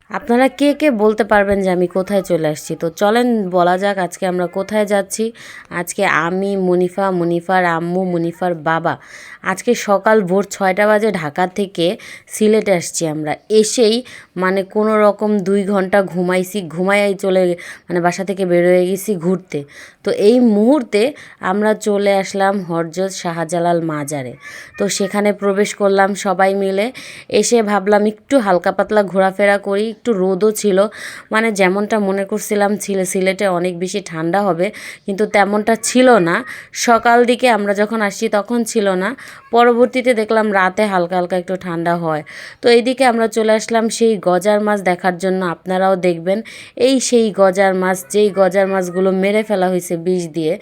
আপনারা কে কে বলতে পারবেন যে আমি কোথায় চলে আসছি? তো চলেন বলা যাক আজকে আমরা কোথায় যাচ্ছি। আজকে আমি, মুনিফার আম্মু, মুনিফার বাবা আজকে সকাল ভোর ৬টা বাজে ঢাকা থেকে সিলেটে আসছি আমরা। এসেই মানে কোনো রকম ২ ঘন্টা ঘুমাইছি, ঘুমাইয়াই মানে বাসা থেকে বের হয়ে গেছি ঘুরতে। তো এই মুহূর্তে আমরা চলে আসলাম হযরত শাহজালাল মাজারে। তো সেখানে প্রবেশ করলাম সবাই মিলে। এসে ভাবলাম একটু হালকা পাতলা ঘোরাফেরা করি, একটু রোদও ছিল, মানে যেমনটা মনে করছিলাম সিলেটে অনেক বেশি ঠান্ডা হবে কিন্তু তেমনটা ছিল না। সকাল দিকে আমরা যখন আসছি তখন ছিল না, পরবর্তীতে দেখলাম রাতে হালকা হালকা একটু ঠান্ডা হয়। তো এইদিকে আমরা চলে আসলাম সেই গজার মাছ দেখার জন্য। আপনারাও দেখবেন এই সেই গজার মাছ, যেই গজার মাছগুলো মেরে ফেলা হয়েছে বিষ দিয়ে।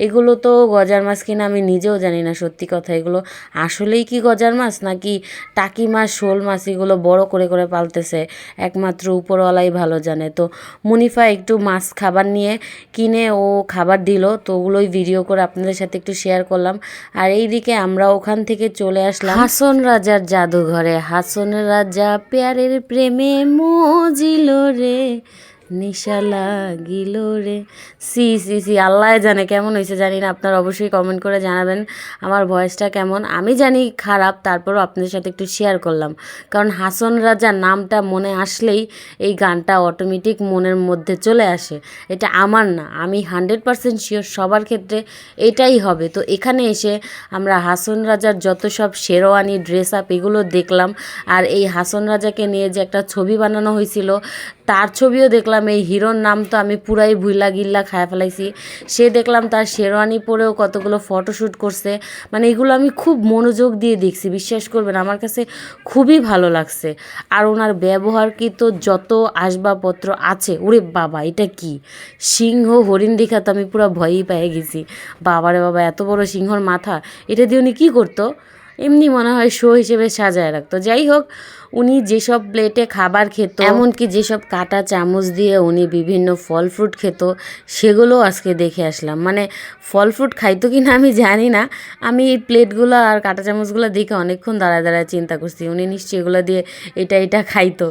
এগুলো তো গজার মাছ কিনা আমি নিজেও জানি না, সত্যি কথা। এগুলো আসলেই কি গজার মাছ নাকি টাকি মাছ, শোল মাছ এগুলো বড় করে করে পালতেছে, একমাত্র উপরওয়ালাই ভালো জানে। তো মুনিফা একটু মাছ খাবার নিয়ে কিনে ও খাবার দিল, তো ওগুলোই ভিডিও করে আপনাদের সাথে একটু শেয়ার করলাম। আর এইদিকে আমরা ওখান থেকে চলে আসলাম হাসন রাজার জাদুঘরে। হাসন রাজা প্যারের প্রেমে মজিল রে, নিশা লাগিল রে। সি সি সি, আল্লাহ জানে কেমন হয়েছে জানি না, আপনারা অবশ্যই কমেন্ট করে জানাবেন আমার ভয়েসটা কেমন। আমি জানি খারাপ, তারপরও আপনাদের সাথে একটু শেয়ার করলাম, কারণ হাসন রাজা নামটা মনে আসলেই এই গানটা অটোমেটিক মনের মধ্যে চলে আসে। এটা আমার না, আমি 100% শিওর সবার ক্ষেত্রে এটাই হবে। তো এখানে এসে আমরা হাসন রাজার যত সব শেরওয়ানি, ড্রেস আপ এগুলো দেখলাম। আর এই হাসন রাজাকে নিয়ে যে একটা ছবি বানানো হয়েছিল তার ছবিও দেখলাম। এই হিরোর নাম তো আমি পুরাই ভুইলা গিল্লা খায়া ফেলাইছি। সে দেখলাম তার শেরওয়ানি পরেও কতগুলো ফটোশ্যুট করছে, মানে এগুলো আমি খুব মনোযোগ দিয়ে দেখছি, বিশ্বাস করবেন আমার কাছে খুবই ভালো লাগছে। আর ওনার ব্যবহারকৃত যত আসবাবপত্র আছে, ওরে বাবা এটা কি সিংহ, হরিণ দেখা তো আমি পুরো ভয়ই পেয়ে গেছি। বাবারে বাবা, এত বড় সিংহর মাথা, এটা দিয়ে উনি কী করতো? এমনি মনে হয় শো হিসেবে সাজায় রাখতো। যাই হোক, উনি যেসব প্লেটে খাবার খেত, এমনকি যেসব কাঁটা চামচ দিয়ে উনি বিভিন্ন ফল ফ্রুট খেত, সেগুলো আজকে দেখে আসলাম। মানে ফল ফ্রুট খাইতো কি না আমি জানি না, আমি এই প্লেটগুলো আর কাঁটা চামচগুলো দেখে অনেকক্ষণ দাঁড়ায় দাঁড়ায় চিন্তা করছি উনি নিশ্চয়ই এগুলো দিয়ে এটা খাইতো।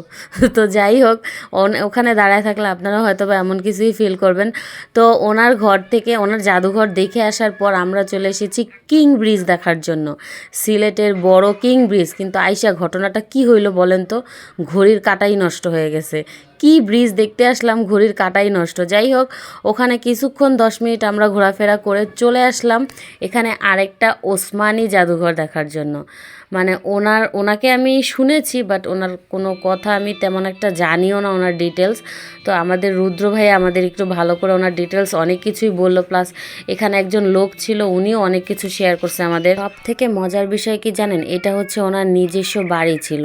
তো যাই হোক, ওখানে দাঁড়ায় থাকলে আপনারা হয়তো বা এমন কিছুই ফিল করবেন। তো ওনার ঘর থেকে, ওনার জাদুঘর দেখে আসার পর আমরা চলে এসেছি কিং ব্রিজ দেখার জন্য, সিলেটের বড় কিং ব্রিজ। কিন্তু আইসা ঘটনাটা কি হইলো বলেন তো? ঘড়ির কাঁটাই নষ্ট হয়ে গেছে। কি ব্রিজ দেখতে আসলাম, ঘড়ির কাঁটাই নষ্ট। যাই হোক, ওখানে কিছুক্ষণ 10 মিনিট আমরা ঘোরাফেরা করে চলে আসলাম এখানে আরেকটা ওসমানী জাদুঘর দেখার জন্য। মানে ওনাকে আমি শুনেছি, বাট ওনার কোনো কথা আমি তেমন একটা জানিও না, ওনার ডিটেলস। তো আমাদের রুদ্র ভাই আমাদের একটু ভালো করে ওনার ডিটেলস অনেক কিছুই বললো, প্লাস এখানে একজন লোক ছিল, উনিও অনেক কিছু শেয়ার করছে আমাদের। সব থেকে মজার বিষয় কি জানেন? এটা হচ্ছে ওনার নিজস্ব বাড়ি ছিল।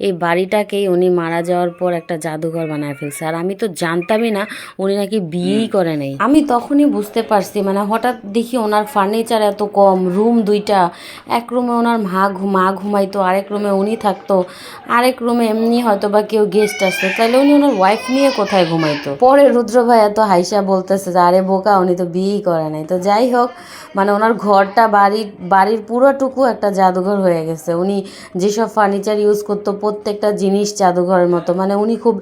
এই বাড়িটাকেই উনি মারা যাওয়ার পর একটা জাদুঘর বানায় ফেলছে। আর আমি তো জানতামই না উনি নাকি বিয়েই করে নাই। আমি তখনই বুঝতে পারছি, মানে হঠাৎ দেখি ওনার ফার্নিচার এত কম, রুম 2টা, এক রুমে ওনার মা ঘুমাইতো, আরেক রুমে উনি থাকতো, আরেক রুমে এমনি হয়তো বা কেউ গেস্ট আসতো, তাহলে উনি ওনার ওয়াইফ নিয়ে কোথায় ঘুমাইতো? পরে রুদ্র ভাই এত হাইসা বলতেছে যে আরে বোকা, উনি তো বিয়েই করে নাই। তো যাই হোক, মানে ওনার ঘরটা বাড়ির পুরোটুকু একটা জাদুঘর হয়ে গেছে। উনি যেসব ফার্নিচার ইউজ করতো প্রত্যেকটা জিনিস জাদুঘরের মতো, মানে উনি খুব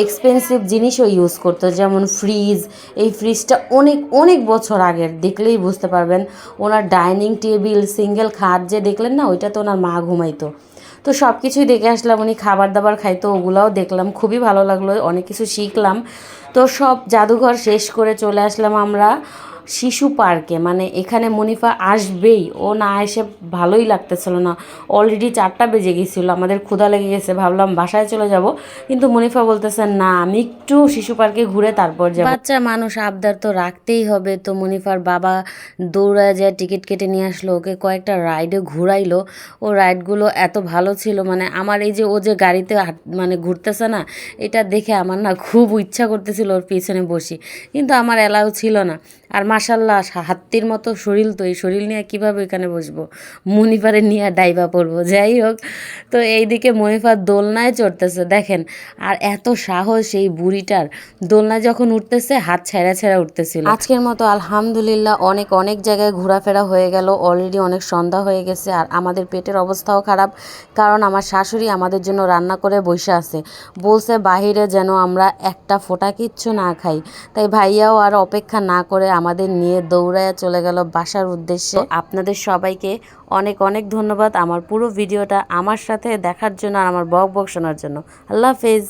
এক্সপেন্সিভ জিনিসও ইউজ করতো, যেমন ফ্রিজ। এই ফ্রিজটা অনেক অনেক বছর আগের, দেখলেই বুঝতে পারবেন। ওনার ডাইনিং টেবিল, সিঙ্গেল খাট যে দেখলেন না, ওইটা তো ওনার মা ঘুমাইতো। তো সব কিছুই দেখে আসলাম। উনি খাবার দাবার খাইতো, ওগুলাও দেখলাম, খুবই ভালো লাগলো, অনেক কিছু শিখলাম। তো সব জাদুঘর শেষ করে চলে আসলাম আমরা শিশু পার্কে। মানে এখানে মুনিফা আসবেই, ও না এসে ভালোই লাগতেছিল না। অলরেডি 4টা বেজে গেছিলো, আমাদের ক্ষুধা লেগে গেছে, ভাবলাম বাসায় চলে যাব, কিন্তু মুনিফা বলতেছে না, আমি একটু শিশু পার্কে ঘুরে তারপর যাব। বাচ্চা মানুষ, আবদার তো রাখতেই হবে। তো মুনিফার বাবা দৌড়ায় যায় টিকিট কেটে নিয়ে আসলো, ওকে কয়েকটা রাইডে ঘুরাইলো। ও রাইডগুলো এত ভালো ছিল, মানে আমার এই যে ও যে গাড়িতে মানে ঘুরতেছে না, এটা দেখে আমার না খুব ইচ্ছা করতেছিল ওর পিছনে বসি, কিন্তু আমার অ্যালাউ ছিল না। আর মাশাল্লাহ হাত্তির মতো শরীর, তো এই শরীর নিয়ে কীভাবে এখানে বসবো, মনিফারে নিয়ে ডাইবা পড়বো। যাই হোক, তো এইদিকে মনিফার দোলনায় চড়তেছে দেখেন, আর এত সাহস এই বুড়িটার, দোলনায় যখন উঠতেছে হাত ছেঁড়া ছেঁড়া উঠতেছিল। আজকের মতো আলহামদুলিল্লাহ অনেক অনেক জায়গায় ঘোরাফেরা হয়ে গেল, অলরেডি অনেক সন্ধ্যা হয়ে গেছে, আর আমাদের পেটের অবস্থাও খারাপ, কারণ আমার শাশুড়ি আমাদের জন্য রান্না করে বসে আছে, বলছে বাহিরে যেন আমরা একটা ফোঁটা কিচ্ছু না খাই। তাই ভাইয়াও আর অপেক্ষা না করে আমাদের নিয়ে দৌড়ায় চলে গেল বাসার উদ্দেশ্যে। আপনাদের সবাইকে অনেক অনেক ধন্যবাদ আমার পুরো ভিডিওটা আমার সাথে দেখার জন্য আর আমার বক বক শোনার জন্য। আল্লাহ হাফেজ।